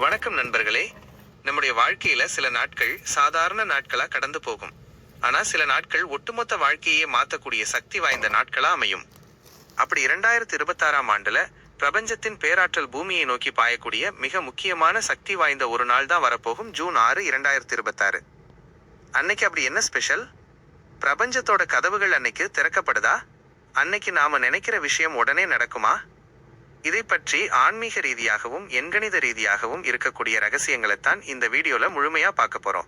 வணக்கம் நண்பர்களே. நம்முடைய வாழ்க்கையில சில நாட்கள் சாதாரண நாட்களா கடந்து போகும். ஆனா சில நாட்கள் ஒட்டுமொத்த வாழ்க்கையே மாத்தக்கூடிய சக்தி வாய்ந்த நாட்களா அமையும். அப்படி 2026ஆம் ஆண்டுல பிரபஞ்சத்தின் பேராற்றல் பூமியை நோக்கி பாயக்கூடிய மிக முக்கியமான சக்தி வாய்ந்த ஒரு நாள் தான் வரப்போகும் ஜூன் 6, 2026. அன்னைக்கு அப்படி என்ன ஸ்பெஷல்? பிரபஞ்சத்தோட கதவுகள் அன்னைக்கு திறக்கப்படுதா? அன்னைக்கு நாம நினைக்கிற விஷயம் உடனே நடக்குமா? இதை பற்றி ஆன்மீக ரீதியாகவும் எண்கணித ரீதியாகவும் இருக்கக்கூடிய ரகசியங்களைத்தான் இந்த வீடியோல முழுமையா பார்க்க போறோம்.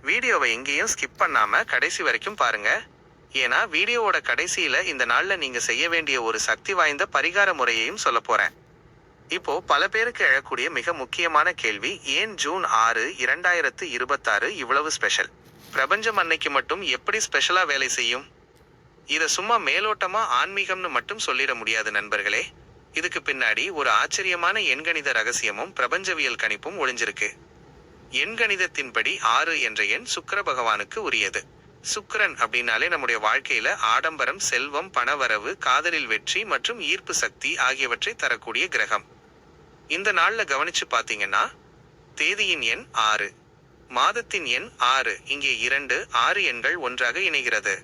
வீடியோவை எங்கேயும் ஸ்கிப் பண்ணாம கடைசி வரைக்கும் பாருங்க. ஏன்னா வீடியோவோட கடைசியில இந்த நாள்ல நீங்க செய்ய வேண்டிய ஒரு சக்தி வாய்ந்த பரிகார முறையையும் சொல்ல போறேன். இப்போ பல பேருக்கு எழக்கூடிய மிக முக்கியமான கேள்வி, ஏன் ஜூன் 6, 2026 இவ்வளவு ஸ்பெஷல்? பிரபஞ்சம் அன்னைக்கு மட்டும் எப்படி ஸ்பெஷலா வேலை செய்யும்? இத சும்மா மேலோட்டமா ஆன்மீகம்னு மட்டும் சொல்லிட முடியாது நண்பர்களே. இதுக்கு பின்னாடி ஒரு ஆச்சரியமான எண்கணித ரகசியமும் பிரபஞ்சவியல் கணிப்பும் ஒளிஞ்சிருக்கு. எண்கணிதத்தின்படி 6 என்ற எண் சுக்கிர பகவானுக்கு உரியது. சுக்கிரன் அப்படின்னாலே நம்முடைய வாழ்க்கையில ஆடம்பரம், செல்வம், பணவரவு, காதலில் வெற்றி மற்றும் ஈர்ப்பு சக்தி ஆகியவற்றை தரக்கூடிய கிரகம். இந்த நாள்ல கவனிச்சு பாத்தீங்கன்னா, தேதியின் எண் 6, மாதத்தின் எண் 6, இங்கே 2, 6 எண்கள் ஒன்றாக இணைகிறது.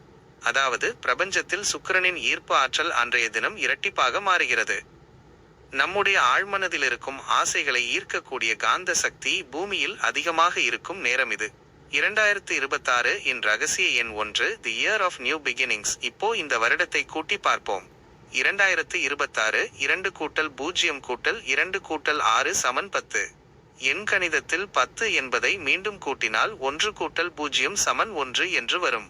அதாவது பிரபஞ்சத்தில் சுக்கிரனின் ஈர்ப்பு ஆற்றல் அன்றைய தினம் இரட்டிப்பாக மாறுகிறது. நம்முடைய ஆழ்மனதில் இருக்கும் ஆசைகளை ஈர்க்கக்கூடிய காந்த சக்தி பூமியில் அதிகமாக இருக்கும் நேரம் இது. 2026 இன் ரகசிய எண் 1, the year of new beginnings. இப்போ இந்த வருடத்தை கூட்டி பார்ப்போம். 2026 2 கூட்டல் 0 கூட்டல் 2 கூட்டல் 6 சமன் 10. எண் கணிதத்தில் 10 என்பதை மீண்டும் கூட்டினால் 1 கூட்டல் 0 சமன் 1 என்று வரும்.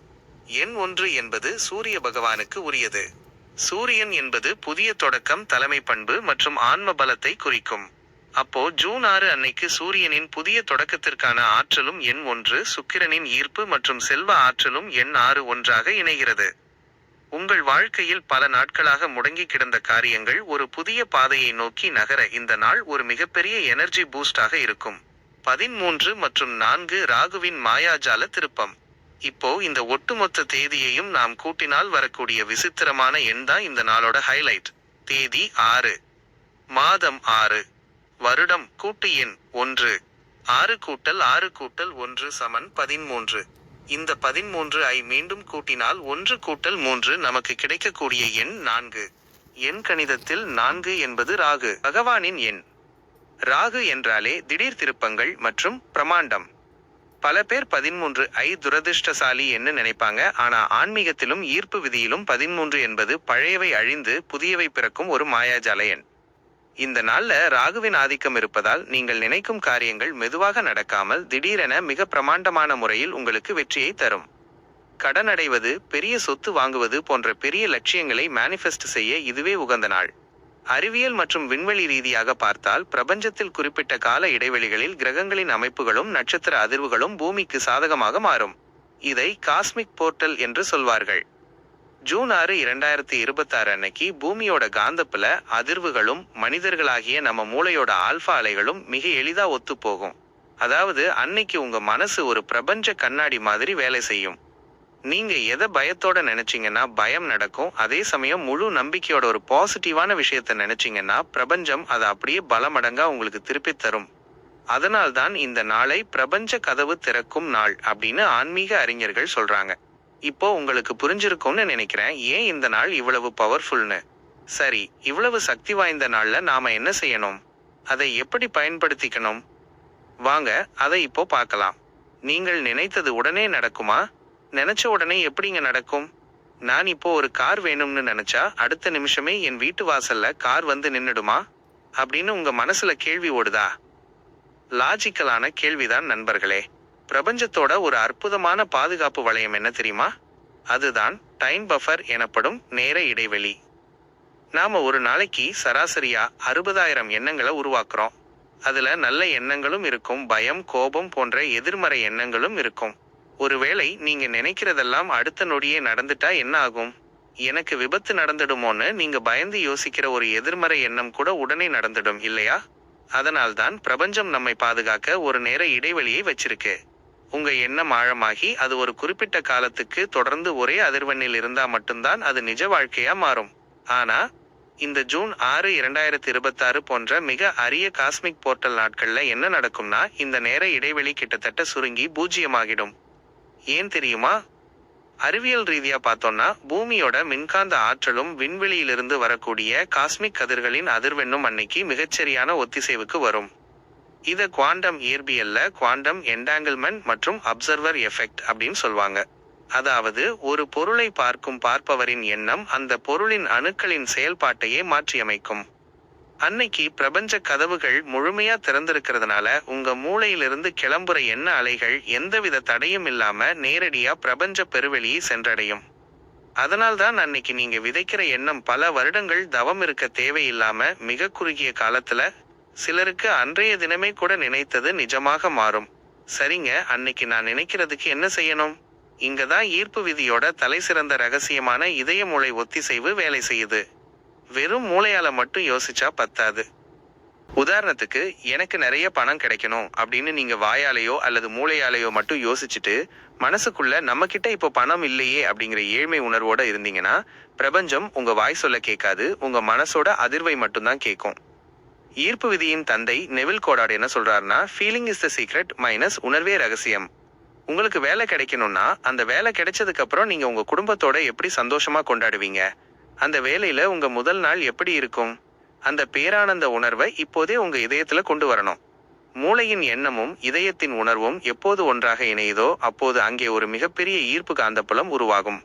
எண் 1 என்பது சூரிய பகவானுக்கு உரியது. சூரியன் என்பது புதிய தொடக்கம், தலைமை பண்பு மற்றும் ஆன்ம பலத்தை குறிக்கும். அப்போ ஜூன் 6 அன்னைக்கு சூரியனின் புதிய தொடக்கத்திற்கான ஆற்றலும் எண் 1, சுக்கிரனின் ஈர்ப்பு மற்றும் செல்வ ஆற்றலும் எண் 6 ஒன்றாக இணைகிறது. உங்கள் வாழ்க்கையில் பல நாட்களாக முடங்கி கிடந்த காரியங்கள் ஒரு புதிய பாதையை நோக்கி நகர இந்த நாள் ஒரு மிகப்பெரிய எனர்ஜி பூஸ்டாக இருக்கும். 13 மற்றும் 4 ராகுவின் மாயாஜால திருப்பம். இப்போ இந்த ஒட்டுமொத்த தேதியையும் நாம் கூட்டினால் வரக்கூடிய விசித்திரமான எண் தான் இந்த நாளோட ஹைலைட். தேதி 6, மாதம் 6, வருடம் கூட்டு எண் 1. 6 கூட்டல் 6 கூட்டல் 1 சமன் 13. இந்த 13 ஐ மீண்டும் கூட்டினால் 1 கூட்டல் 3 நமக்கு கிடைக்கக்கூடிய எண் 4. எண் கணிதத்தில் 4 என்பது ராகு பகவானின் எண். ராகு என்றாலே திடீர் திருப்பங்கள் மற்றும் பிரமாண்டம். பல பேர் 13 ஐ துரதிர்ஷ்டசாலி என்ன நினைப்பாங்க. ஆனா ஆன்மீகத்திலும் ஈர்ப்பு விதியிலும் 13 என்பது பழையவை அழிந்து புதியவை பிறக்கும் ஒரு மாயாஜால எண். இந்த நாள்ல ராகுவின் ஆதிக்கம் இருப்பதால் நீங்கள் நினைக்கும் காரியங்கள் மெதுவாக நடக்காமல் திடீரென மிக பிரமாண்டமான முறையில் உங்களுக்கு வெற்றியை தரும். கடன் அடைவது, பெரிய சொத்து வாங்குவது போன்ற பெரிய லட்சியங்களை மேனிஃபெஸ்ட் செய்ய இதுவே உகந்த நாள். அறிவியல் மற்றும் விண்வெளி ரீதியாக பார்த்தால் பிரபஞ்சத்தில் குறிப்பிட்ட கால இடைவெளிகளில் கிரகங்களின் அமைப்புகளும் நட்சத்திர அதிர்வுகளும் பூமிக்கு சாதகமாக மாறும். இதை காஸ்மிக் போர்ட்டல் என்று சொல்வார்கள். ஜூன் 6, 2026 அன்னைக்கு பூமியோட காந்தப்புல அதிர்வுகளும் மனிதர்களாகிய நம்ம மூளையோட ஆல்பா அலைகளும் மிக எளிதா ஒத்து போகும். அதாவது அன்னைக்கு உங்க மனசு ஒரு பிரபஞ்ச கண்ணாடி மாதிரி வேலை செய்யும். நீங்க எதை பயத்தோட நினைச்சீங்கன்னா பயம் நடக்கும். அதே சமயம் முழு நம்பிக்கையோட ஒரு பாசிட்டிவான விஷயத்த நினைச்சீங்கன்னா பிரபஞ்சம் அதை அப்படியே பலமடங்கா உங்களுக்கு திருப்பி தரும். அதனால்தான் இந்த நாளை பிரபஞ்ச கதவு திறக்கும் நாள் அப்படின்னு ஆன்மீக அறிஞர்கள் சொல்றாங்க. இப்போ உங்களுக்கு புரிஞ்சிருக்கும்னு நினைக்கிறேன் ஏன் இந்த நாள் இவ்வளவு பவர்ஃபுல்னு. சரி, இவ்வளவு சக்தி வாய்ந்த நாள்ல நாம என்ன செய்யணும்? அதை எப்படி பயன்படுத்திக்கணும்? வாங்க அதை இப்போ பார்க்கலாம். நீங்கள் நினைத்தது உடனே நடக்குமா? நினைச்ச உடனே எப்படிங்க நடக்கும்? நான் இப்போ ஒரு கார் வேணும்னு நினைச்சா அடுத்த நிமிஷமே என் வீட்டு வாசல்ல கார் வந்து நின்னுடுமா அப்படின்னு உங்க மனசுல கேள்வி ஓடுதா? லாஜிக்கலான கேள்விதான் நண்பர்களே. பிரபஞ்சத்தோட ஒரு அற்புதமான பாதுகாப்பு வளையம் என்ன தெரியுமா? அதுதான் டைம் பஃபர் எனப்படும் நேர இடைவெளி. நாம ஒரு நாளைக்கு சராசரியா 60,000 எண்ணங்களை உருவாக்குறோம். அதுல நல்ல எண்ணங்களும் இருக்கும், பயம், கோபம் போன்ற எதிர்மறை எண்ணங்களும் இருக்கும். ஒருவேளை நீங்க நினைக்கிறதெல்லாம் அடுத்த நொடியே நடந்துட்டா என்ன ஆகும்? எனக்கு விபத்து நடந்துடுமோன்னு நீங்க பயந்து யோசிக்கிற ஒரு எதிர்மறை எண்ணம் கூட உடனே நடந்துடும் இல்லையா? அதனால்தான் பிரபஞ்சம் நம்மை பாதுகாக்க ஒரு நேர இடைவெளியை வச்சிருக்கு. உங்க எண்ணம் ஆழமாகி அது ஒரு குறிப்பிட்ட காலத்துக்கு தொடர்ந்து ஒரே அதிர்வெண்ணில் இருந்தா மட்டும்தான் அது நிஜ வாழ்க்கையா மாறும். ஆனா இந்த ஜூன் 6 2026 போன்ற மிக அரிய காஸ்மிக் போர்ட்டல் நாட்கள்ல என்ன நடக்கும்னா இந்த நேர இடைவெளி கிட்டத்தட்ட சுருங்கி பூஜ்ஜியமாகிடும். ஏன் தெரியுமா? அறிவியல் ரீதியா பார்த்தோம்னா பூமியோட மின்காந்த ஆற்றலும் விண்வெளியிலிருந்து வரக்கூடிய காஸ்மிக் கதிர்களின் அதிர்வெண்ணும் அன்னைக்கு மிகச்சரியான ஒத்திசைவுக்கு வரும். இத குவாண்டம் இயற்பியல்ல குவாண்டம் என்டாங்கிள்மெண்ட் மற்றும் அப்சர்வர் எஃபெக்ட் அப்படின்னு சொல்வாங்க. அதாவது ஒரு பொருளை பார்க்கும் பார்ப்பவரின் எண்ணம் அந்த பொருளின் அணுக்களின் செயல்பாட்டையே மாற்றியமைக்கும். அன்னைக்கு பிரபஞ்ச கதவுகள் முழுமையா திறந்திருக்கிறதுனால உங்க மூளையிலிருந்து கிளம்புற எண்ண அலைகள் எந்தவித தடையும் இல்லாம நேரடியா பிரபஞ்ச பெருவெளியை சென்றடையும். அதனால்தான் அன்னைக்கு நீங்க விதைக்கிற எண்ணம் பல வருடங்கள் தவம் இருக்க தேவையில்லாம மிக குறுகிய காலத்துல, சிலருக்கு அன்றைய தினமே கூட நினைத்தது நிஜமாக மாறும். சரிங்க, அன்னைக்கு நான் நினைக்கிறதுக்கு என்ன செய்யணும்? இங்கதான் ஈர்ப்பு விதியோட தலைசிறந்த ரகசியமான இதய மூளை ஒத்திசைவு வேலை செய்யுது. வெறும் மூளையால மட்டும் யோசிச்சா பத்தாது. உதாரணத்துக்கு, எனக்கு நிறைய பணம் கிடைக்கணும் அப்படின்னு நீங்க வாயாலேயோ அல்லது மூளையாலேயோ மட்டும் யோசிச்சுட்டு மனசுக்குள்ள நம்ம கிட்ட இப்போ பணம் இல்லையே அப்படிங்கிற ஏழ்மை உணர்வோட இருந்தீங்கன்னா பிரபஞ்சம் உங்க வாய் சொல்ல கேட்காது, உங்க மனசோட அதிர்வை மட்டும்தான் கேட்கும். ஈர்ப்பு விதியின் தந்தை நெவில் கோடாட் என்ன சொல்றாருன்னா, feeling is the secret minus உணர்வே ரகசியம். உங்களுக்கு வேலை கிடைக்கணும்னா அந்த வேலை கிடைச்சதுக்கு அப்புறம் நீங்க உங்க குடும்பத்தோட எப்படி சந்தோஷமா கொண்டாடுவீங்க? அந்த வேலையில உங்க முதல் நாள் எப்படி இருக்கும்? அந்த பேரானந்த உணர்வை இப்போதே உங்க இதயத்துல கொண்டு வரணும். மூளையின் எண்ணமும் இதயத்தின் உணர்வும் எப்போது ஒன்றாக இணையுதோ அப்போது அங்கே ஒரு மிகப்பெரிய ஈர்ப்பு காந்தப்புலம் உருவாகும்.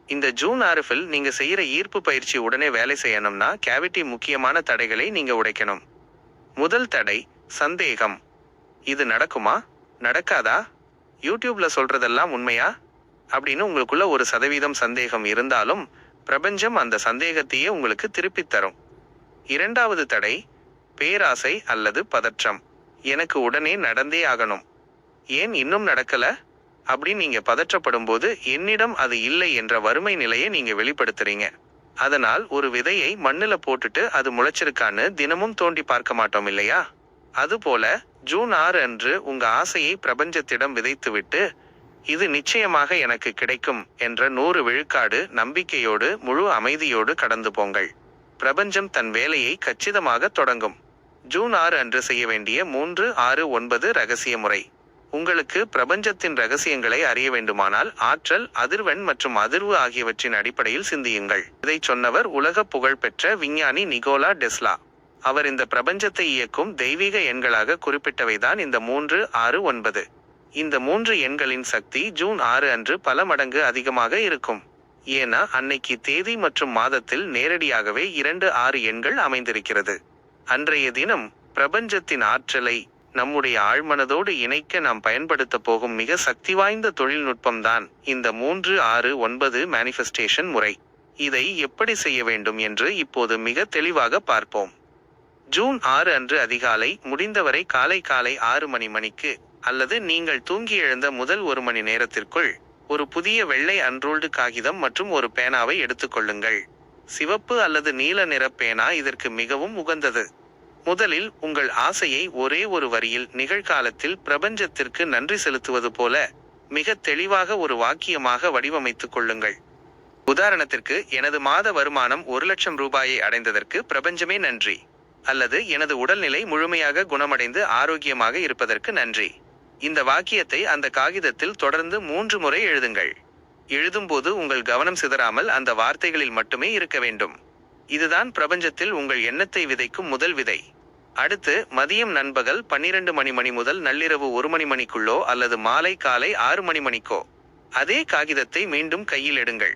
இந்த ஜூன் 6 நீங்க செய்யற ஈர்ப்பு பயிற்சி உடனே வேலை செய்யணும்னா கேவிட்டி முக்கியமான தடைகளை நீங்க உடைக்கணும். முதல் தடை சந்தேகம். இது நடக்குமா, நடக்காதா, யூடியூப்ல சொல்றதெல்லாம் உண்மையா அப்படின்னு உங்களுக்குள்ள 1% சந்தேகம் இருந்தாலும் பிரபஞ்சம் அந்த சந்தேகத்தையே உங்களுக்கு திருப்பித் தரும். இரண்டாவது தடை பேராசை அல்லது பதற்றம். எனக்கு உடனே நடந்தே ஆகணும், ஏன் இன்னும் நடக்கல அப்படின்னு நீங்க பதற்றப்படும் போது என்னிடம் அது இல்லை என்ற வறுமை நிலையை நீங்க வெளிப்படுத்துறீங்க. அதனால் ஒரு விதையை மண்ணுல போட்டுட்டு அது முளைச்சிருக்கான்னு தினமும் தோண்டி பார்க்க மாட்டோம் இல்லையா? அதுபோல ஜூன் 6 அன்று உங்க ஆசையை பிரபஞ்சத்திடம் விதைத்துவிட்டு இது நிச்சயமாக எனக்கு கிடைக்கும் என்ற 100 விழுக்காடு நம்பிக்கையோடு முழு அமைதியோடு கடந்து போங்கள். பிரபஞ்சம் தன் வேலையை கச்சிதமாக தொடங்கும். ஜூன் 6 அன்று செய்ய வேண்டிய 3-6-9 ரகசிய முறை. உங்களுக்கு பிரபஞ்சத்தின் ரகசியங்களை அறிய வேண்டுமானால் ஆற்றல், அதிர்வெண் மற்றும் அதிர்வு ஆகியவற்றின் அடிப்படையில் சிந்தியுங்கள். இதை சொன்னவர் உலக புகழ்பெற்ற விஞ்ஞானி நிகோலா டெஸ்லா. அவர் இந்த பிரபஞ்சத்தை இயக்கும் தெய்வீக எண்களாக குறிப்பிட்டவைதான் இந்த 3-6-9. இந்த 3 எண்களின் சக்தி ஜூன் 6 அன்று பல மடங்கு அதிகமாக இருக்கும். ஏன்னா அன்னைக்கு தேதி மற்றும் மாதத்தில் நேரடியாகவே 2-6 எண்கள் அமைந்திருக்கிறது. அன்றைய தினம் பிரபஞ்சத்தின் ஆற்றலை நம்முடைய ஆழ்மனதோடு இணைக்க நாம் பயன்படுத்த போகும் மிக சக்தி வாய்ந்த தொழில்நுட்பம்தான் இந்த 3-6-9 மேனிஃபெஸ்டேஷன் முறை. இதை எப்படி செய்ய வேண்டும் என்று இப்போது மிக தெளிவாக பார்ப்போம். ஜூன் 6 அன்று அதிகாலை, முடிந்தவரை காலை 6 மணிக்கு அல்லது நீங்கள் தூங்கி எழுந்த முதல் 1 மணி நேரத்திற்குள் ஒரு புதிய வெள்ளை அன்ரூல்டு காகிதம் மற்றும் ஒரு பேனாவை எடுத்துக்கொள்ளுங்கள். சிவப்பு அல்லது நீல நிற பேனா இதற்கு மிகவும் உகந்தது. முதலில் உங்கள் ஆசையை ஒரே ஒரு வரியில் நிகழ்காலத்தில் பிரபஞ்சத்திற்கு நன்றி செலுத்துவது போல மிக தெளிவாக ஒரு வாக்கியமாக வடிவமைத்துக் கொள்ளுங்கள். உதாரணத்திற்கு, எனது மாத வருமானம் 1,00,000 ரூபாயை அடைந்ததற்கு பிரபஞ்சமே நன்றி. அல்லது எனது உடல்நிலை முழுமையாக குணமடைந்து ஆரோக்கியமாக இருப்பதற்கு நன்றி. இந்த வாக்கியத்தை அந்த காகிதத்தில் தொடர்ந்து 3 முறை எழுதுங்கள். எழுதும்போது உங்கள் கவனம் சிதறாமல் அந்த வார்த்தைகளில் மட்டுமே இருக்க வேண்டும். இதுதான் பிரபஞ்சத்தில் உங்கள் எண்ணத்தை விதைக்கும் முதல் விதை. அடுத்து மதியம் நண்பகல் 12 மணி முதல் நள்ளிரவு 1 மணிக்குள்ளோ அல்லது மாலை காலை 6 மணிக்கோ அதே காகிதத்தை மீண்டும் கையில் எடுங்கள்.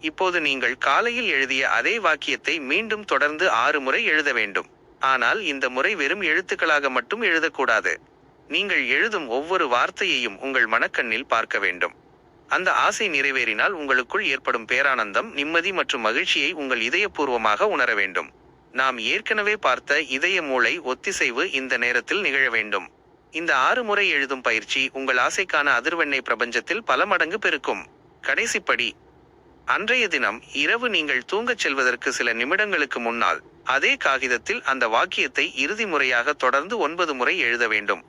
இப்போது நீங்கள் காலையில் எழுதிய அதே வாக்கியத்தை மீண்டும் தொடர்ந்து 6 முறை எழுத வேண்டும். ஆனால் இந்த முறை வெறும் எழுத்துக்களாக மட்டும் எழுதக்கூடாது. நீங்கள் எழுதும் ஒவ்வொரு வார்த்தையையும் உங்கள் மனக்கண்ணில் பார்க்க வேண்டும். அந்த ஆசை நிறைவேறினால் உங்களுக்குள் ஏற்படும் பேரானந்தம், நிம்மதி மற்றும் மகிழ்ச்சியை உங்கள் இதயபூர்வமாக உணர வேண்டும். நாம் ஏற்கனவே பார்த்த இதய மூளை ஒத்திசைவு இந்த நேரத்தில் நிகழ வேண்டும். இந்த 6 முறை எழுதும் பயிற்சி உங்கள் ஆசைக்கான அதிர்வெண்ணை பிரபஞ்சத்தில் பல மடங்கு பெருக்கும். கடைசிப்படி, அன்றைய தினம் இரவு நீங்கள் தூங்கச் செல்வதற்கு சில நிமிடங்களுக்கு முன்னால் அதே காகிதத்தில் அந்த வாக்கியத்தை இறுதி முறையாக தொடர்ந்து 9 முறை எழுத வேண்டும்.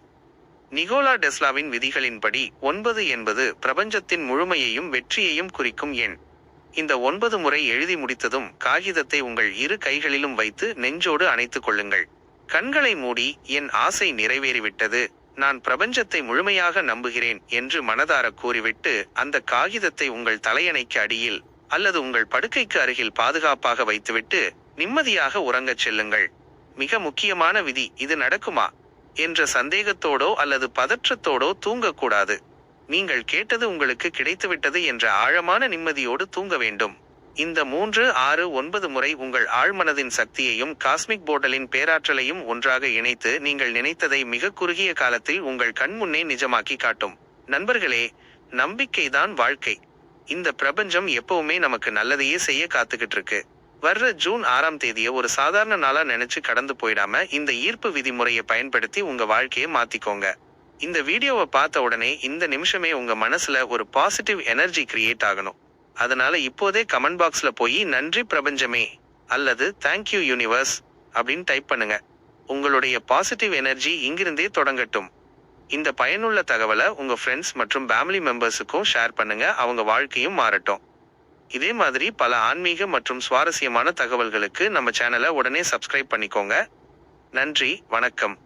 நிகோலா டெஸ்லாவின் விதிகளின்படி 9 என்பது பிரபஞ்சத்தின் முழுமையையும் வெற்றியையும் குறிக்கும் எண். இந்த 9 முறை எழுதி முடித்ததும் காகிதத்தை உங்கள் இரு கைகளிலும் வைத்து நெஞ்சோடு அணைத்துக் கொள்ளுங்கள். கண்களை மூடி, என் ஆசை நிறைவேறிவிட்டது, நான் பிரபஞ்சத்தை முழுமையாக நம்புகிறேன் என்று மனதார கூறிவிட்டு அந்த காகிதத்தை உங்கள் தலையணைக்கு அடியில் அல்லது உங்கள் படுக்கைக்கு அருகில் பாதுகாப்பாக வைத்துவிட்டு நிம்மதியாக உறங்கச் செல்லுங்கள். மிக முக்கியமான விதி, இது நடக்குமா என்ற சந்தேகத்தோடோ அல்லது பதற்றத்தோடோ தூங்கக்கூடாது. நீங்கள் கேட்டது உங்களுக்கு கிடைத்துவிட்டது என்ற ஆழமான நிம்மதியோடு தூங்க வேண்டும். இந்த 3, 6, 9 முறை உங்கள் ஆழ்மனதின் சக்தியையும் காஸ்மிக் போர்டலின் பேராற்றலையும் ஒன்றாக இணைத்து நீங்கள் நினைத்ததை மிக குறுகிய காலத்தில் உங்கள் கண்முன்னே நிஜமாக்கி காட்டும். நண்பர்களே, நம்பிக்கைதான் வாழ்க்கை. இந்த பிரபஞ்சம் எப்பவுமே நமக்கு நல்லதையே செய்ய காத்துக்கிட்டு இருக்கு. வர்ற ஜூன் 6ஆம் தேதியை ஒரு சாதாரண நாளா நினைச்சு கடந்து போயிடாம இந்த ஈர்ப்பு விதிமுறையை பயன்படுத்தி உங்க வாழ்க்கையை மாத்திக்கோங்க. இந்த வீடியோவை பார்த்த உடனே இந்த நிமிஷமே உங்க மனசுல ஒரு பாசிட்டிவ் எனர்ஜி கிரியேட் ஆகணும். அதனால இப்போதே கமெண்ட் பாக்ஸ்ல போய் நன்றி பிரபஞ்சமே அல்லது தேங்க்யூ யூனிவர்ஸ் அப்படின்னு டைப் பண்ணுங்க. உங்களுடைய பாசிட்டிவ் எனர்ஜி இங்கிருந்தே தொடங்கட்டும். இந்த பயனுள்ள தகவலை உங்க ஃப்ரெண்ட்ஸ் மற்றும் ஃபேமிலி மெம்பர்ஸுக்கும் ஷேர் பண்ணுங்க. அவங்க வாழ்க்கையும் மாறட்டும். இதே மாதிரி பல ஆன்மீக மற்றும் சுவாரஸ்யமான தகவல்களுக்கு நம்ம சேனலை உடனே சப்ஸ்கிரைப் பண்ணிக்கோங்க. நன்றி, வணக்கம்.